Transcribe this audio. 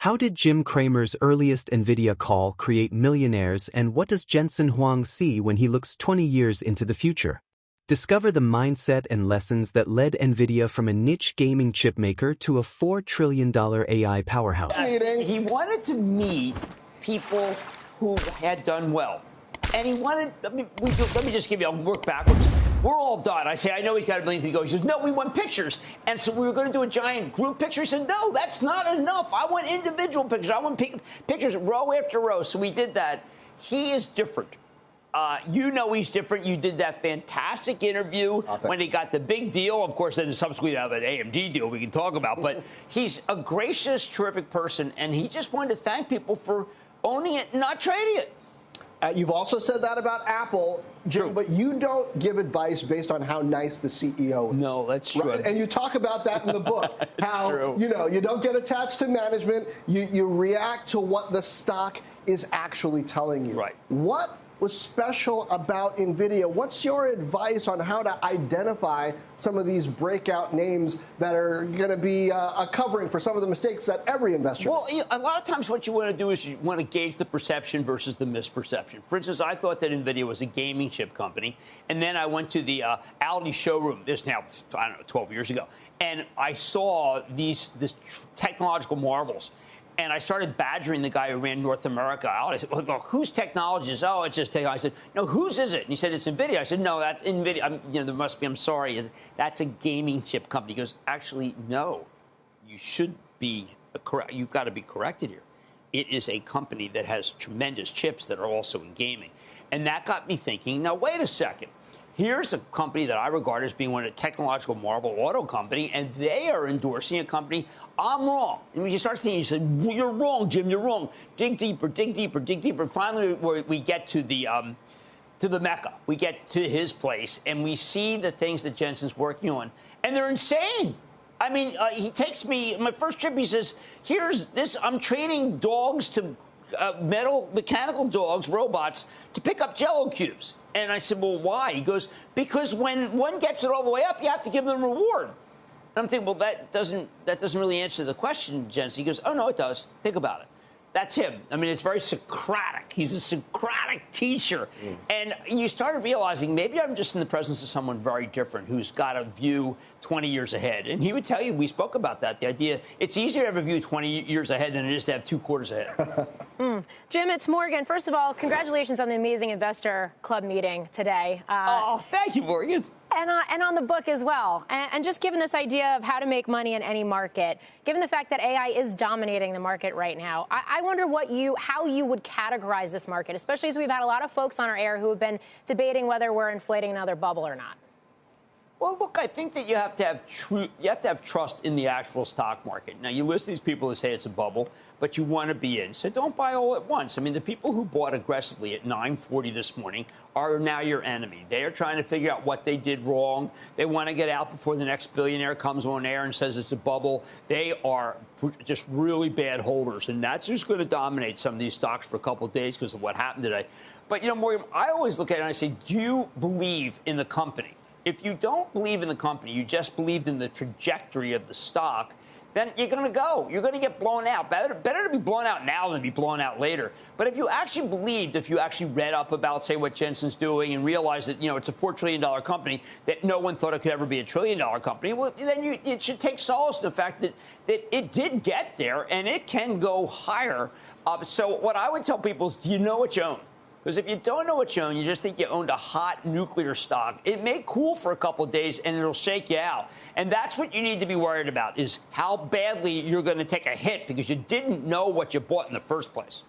How did Jim Cramer's earliest Nvidia call create Millionaires, and what does Jensen Huang see when he looks 20 years into the future? Discover the mindset and lessons that led Nvidia from a niche gaming chip maker to a $4 trillion AI powerhouse. He wanted to meet people who had done well. And he wanted, let me just give you, I'll work backwards. We're all done. I say, I know he's got $1 million to go. He says, no, we want pictures. And so we were going to do a giant group picture. He said, no, that's not enough. I want individual pictures. I want pictures row after row. So we did that. He is different. You know he's different. You did that fantastic interview when he got the big deal. Of course, then subsequently have an AMD deal we can talk about. But he's a gracious, terrific person. And he just wanted to thank people for owning it and not trading it. You've also said that about Apple, Jim, True. but you don't give advice based on how nice the CEO is. No, that's true. Right? And you talk about that in the book, how, you don't get attached to management. You react to what the stock is actually telling you. Right. What was special about Nvidia? What's your advice on how to identify some of these breakout names that are going to be a covering for some of the mistakes that every investor makes? Well, a lot of times what you want to do is you want to gauge the perception versus the misperception. For instance, I thought that Nvidia was a gaming chip company, and then I went to the Audi showroom. This now, I don't know, 12 years ago, and I saw these technological marvels. And I started badgering the guy who ran North America out. I said, well, whose technology is? Oh, it's just technology. I said, no, whose is it? And he said, it's Nvidia. I said, no, that's Nvidia. There must be, I'm sorry. That's a gaming chip company. He goes, actually, no. You should be correct. You've got to be corrected here. It is a company that has tremendous chips that are also in gaming. And that got me thinking, now, wait a second. Here's a company that I regard as being one of the technological marvel auto company, and they are endorsing a company. I'm wrong. And when you start thinking, you say, well, you're wrong, Jim, you're wrong. Dig deeper, dig deeper, dig deeper. And finally, we get to the Mecca. We get to his place, and we see the things that Jensen's working on, and they're insane. I mean, he takes me, my first trip, he says, here's this, I'm training dogs to mechanical dogs, robots, to pick up Jell-O cubes. And I said, well, why? He goes, because when one gets it all the way up, you have to give them a reward. And I'm thinking, well, that doesn't really answer the question, Jensen. He goes, oh, no, it does. Think about it. That's him. I mean, it's very Socratic. He's a Socratic teacher. And you started realizing maybe I'm just in the presence of someone very different who's got a view 20 years ahead. And he would tell you, we spoke about that, the idea it's easier to have a view 20 years ahead than it is to have 2 quarters ahead. Jim, it's Morgan. First of all, congratulations on the amazing investor club meeting today. Oh, thank you, Morgan. And on the book as well. And just given this idea of how to make money in any market, given the fact that AI is dominating the market right now, I wonder how you would categorize this market, especially as we've had a lot of folks on our air who have been debating whether we're inflating another bubble or not. Well, look, I think that you have to have trust in the actual stock market. Now, you list these people who say it's a bubble, but you want to be in. So don't buy all at once. I mean, the people who bought aggressively at 940 this morning are now your enemy. They are trying to figure out what they did wrong. They want to get out before the next billionaire comes on air and says it's a bubble. They are just really bad holders, and that's who's going to dominate some of these stocks for a couple of days because of what happened today. But, Morgan, I always look at it and I say, do you believe in the company? If you don't believe in the company, you just believed in the trajectory of the stock, then you're going to go. You're going to get blown out. Better to be blown out now than be blown out later. But if you actually believed, if you actually read up about, say, what Jensen's doing and realized that, it's a $4 trillion company, that no one thought it could ever be a $1 trillion company, well, then it should take solace in the fact that it did get there and it can go higher. So what I would tell people is, do you know what you own? Because if you don't know what you own, you just think you owned a hot nuclear stock. It may cool for a couple of days, and it'll shake you out. And that's what you need to be worried about, is how badly you're going to take a hit because you didn't know what you bought in the first place.